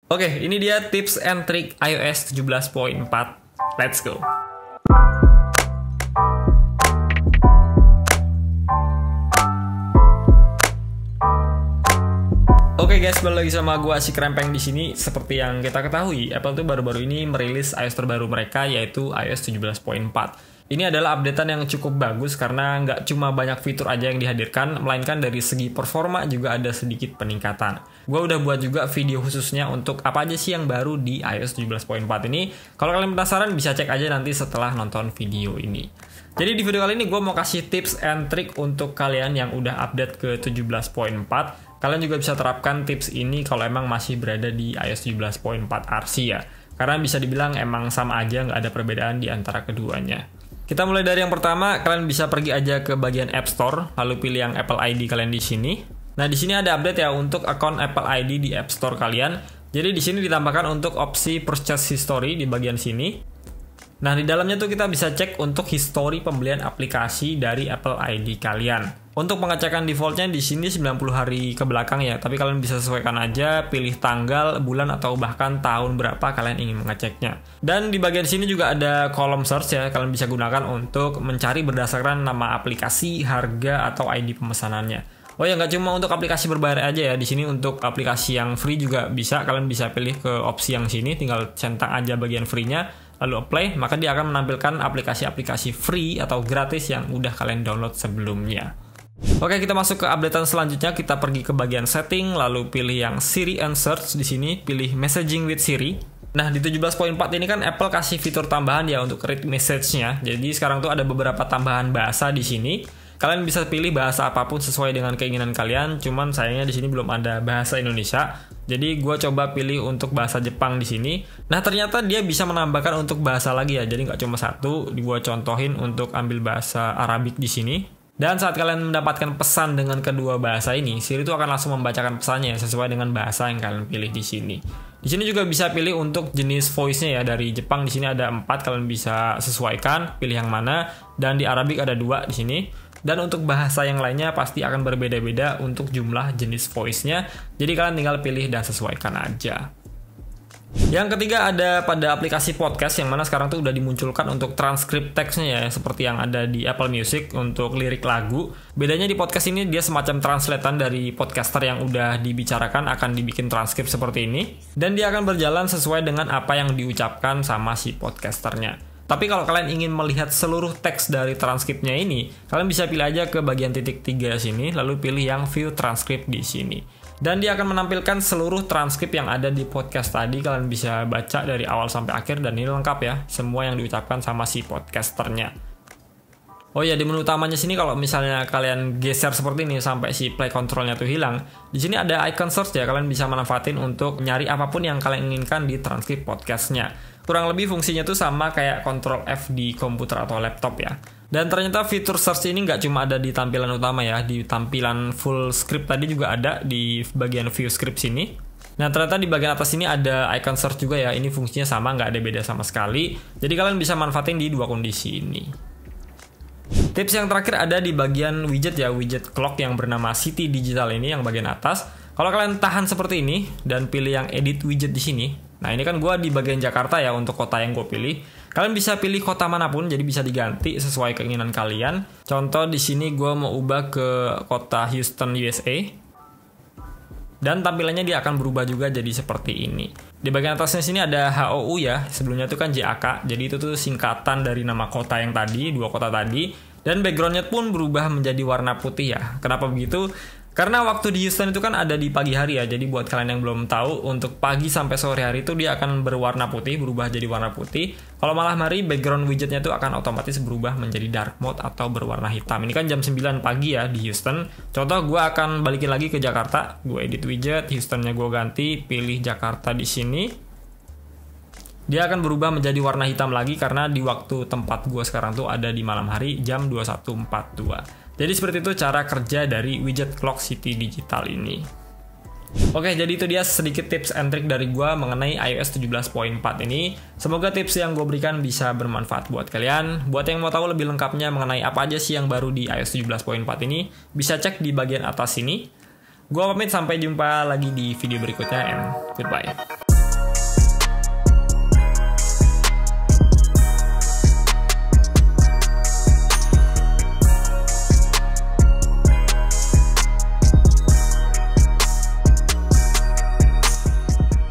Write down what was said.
Oke, ini dia tips and trick iOS 17.4. Let's go. Oke guys, balik lagi sama gua si Krempeng di sini. Seperti yang kita ketahui, Apple tuh baru-baru ini merilis iOS terbaru mereka, yaitu iOS 17.4. Ini adalah updatean yang cukup bagus karena nggak cuma banyak fitur aja yang dihadirkan, melainkan dari segi performa juga ada sedikit peningkatan. Gua udah buat juga video khususnya untuk apa aja sih yang baru di iOS 17.4 ini. Kalau kalian penasaran bisa cek aja nanti setelah nonton video ini. Jadi di video kali ini gue mau kasih tips and trick untuk kalian yang udah update ke 17.4. Kalian juga bisa terapkan tips ini kalau emang masih berada di iOS 17.4 RC ya. Karena bisa dibilang emang sama aja, nggak ada perbedaan di antara keduanya. Kita mulai dari yang pertama, kalian bisa pergi aja ke bagian App Store, lalu pilih yang Apple ID kalian di sini. Nah, di sini ada update ya untuk akun Apple ID di App Store kalian. Jadi di sini ditambahkan untuk opsi Purchase History di bagian sini. Nah, di dalamnya tuh kita bisa cek untuk history pembelian aplikasi dari Apple ID kalian. Untuk pengecekan defaultnya di sini 90 hari ke belakang ya, tapi kalian bisa sesuaikan aja, pilih tanggal, bulan, atau bahkan tahun berapa kalian ingin mengeceknya. Dan di bagian sini juga ada kolom search ya, kalian bisa gunakan untuk mencari berdasarkan nama aplikasi, harga, atau ID pemesanannya. Oh ya, nggak cuma untuk aplikasi berbayar aja ya, di sini untuk aplikasi yang free juga bisa, kalian bisa pilih ke opsi yang sini, tinggal centang aja bagian free-nya, lalu apply, maka dia akan menampilkan aplikasi-aplikasi free atau gratis yang udah kalian download sebelumnya. Oke, kita masuk ke updatean selanjutnya. Kita pergi ke bagian setting, lalu pilih yang Siri and Search di sini, pilih Messaging with Siri. Nah, di 17.4 ini kan Apple kasih fitur tambahan ya untuk read message-nya. Jadi sekarang tuh ada beberapa tambahan bahasa di sini. Kalian bisa pilih bahasa apapun sesuai dengan keinginan kalian. Cuman sayangnya di sini belum ada bahasa Indonesia. Jadi gue coba pilih untuk bahasa Jepang di sini. Nah, ternyata dia bisa menambahkan untuk bahasa lagi ya. Jadi nggak cuma satu. Gue contohin untuk ambil bahasa Arabik di sini. Dan saat kalian mendapatkan pesan dengan kedua bahasa ini, Siri itu akan langsung membacakan pesannya sesuai dengan bahasa yang kalian pilih di sini. Di sini juga bisa pilih untuk jenis voice-nya ya. Dari Jepang di sini ada 4, kalian bisa sesuaikan, pilih yang mana. Dan di Arabik ada 2 di sini. Dan untuk bahasa yang lainnya pasti akan berbeda-beda untuk jumlah jenis voice-nya. Jadi kalian tinggal pilih dan sesuaikan aja. Yang ketiga ada pada aplikasi podcast yang mana sekarang tuh udah dimunculkan untuk transkrip teksnya ya, seperti yang ada di Apple Music untuk lirik lagu. Bedanya di podcast ini dia semacam translatean dari podcaster yang udah dibicarakan akan dibikin transkrip seperti ini. Dan dia akan berjalan sesuai dengan apa yang diucapkan sama si podcasternya. Tapi kalau kalian ingin melihat seluruh teks dari transkripnya ini, kalian bisa pilih aja ke bagian titik 3 sini, lalu pilih yang View Transcript di sini. Dan dia akan menampilkan seluruh transkrip yang ada di podcast tadi. Kalian bisa baca dari awal sampai akhir dan ini lengkap ya, semua yang diucapkan sama si podcasternya. Oh ya, di menu utamanya sini kalau misalnya kalian geser seperti ini sampai si play controlnya tuh hilang, di sini ada icon search ya, kalian bisa manfaatin untuk nyari apapun yang kalian inginkan di transkrip podcastnya. Kurang lebih fungsinya tuh sama kayak Ctrl F di komputer atau laptop ya. Dan ternyata fitur search ini nggak cuma ada di tampilan utama ya, di tampilan full script tadi juga ada di bagian view script sini. Nah, ternyata di bagian atas ini ada icon search juga ya, ini fungsinya sama, nggak ada beda sama sekali. Jadi kalian bisa manfaatin di dua kondisi ini. Tips yang terakhir ada di bagian widget ya, widget clock yang bernama City Digital ini yang bagian atas. Kalau kalian tahan seperti ini dan pilih yang edit widget di sini. Nah, ini kan gue di bagian Jakarta ya untuk kota yang gue pilih. Kalian bisa pilih kota manapun, jadi bisa diganti sesuai keinginan kalian. Contoh di sini gue mau ubah ke kota Houston, USA. Dan tampilannya dia akan berubah juga jadi seperti ini. Di bagian atasnya sini ada HOU ya, sebelumnya itu kan JAK. Jadi itu tuh singkatan dari nama kota yang tadi, 2 kota tadi. Dan backgroundnya pun berubah menjadi warna putih ya. Kenapa begitu? Karena waktu di Houston itu kan ada di pagi hari ya, jadi buat kalian yang belum tahu, untuk pagi sampai sore hari itu dia akan berwarna putih, berubah jadi warna putih. Kalau malam hari, background widgetnya itu akan otomatis berubah menjadi dark mode atau berwarna hitam. Ini kan jam 9 pagi ya di Houston. Contoh, gue akan balikin lagi ke Jakarta, gue edit widget, Houstonnya gue ganti, pilih Jakarta di sini. Dia akan berubah menjadi warna hitam lagi karena di waktu tempat gue sekarang tuh ada di malam hari jam 21.42. Jadi seperti itu cara kerja dari widget Clock City Digital ini. Oke, jadi itu dia sedikit tips and trick dari gue mengenai iOS 17.4 ini. Semoga tips yang gue berikan bisa bermanfaat buat kalian. Buat yang mau tahu lebih lengkapnya mengenai apa aja sih yang baru di iOS 17.4 ini, bisa cek di bagian atas sini. Gue pamit, sampai jumpa lagi di video berikutnya, and goodbye.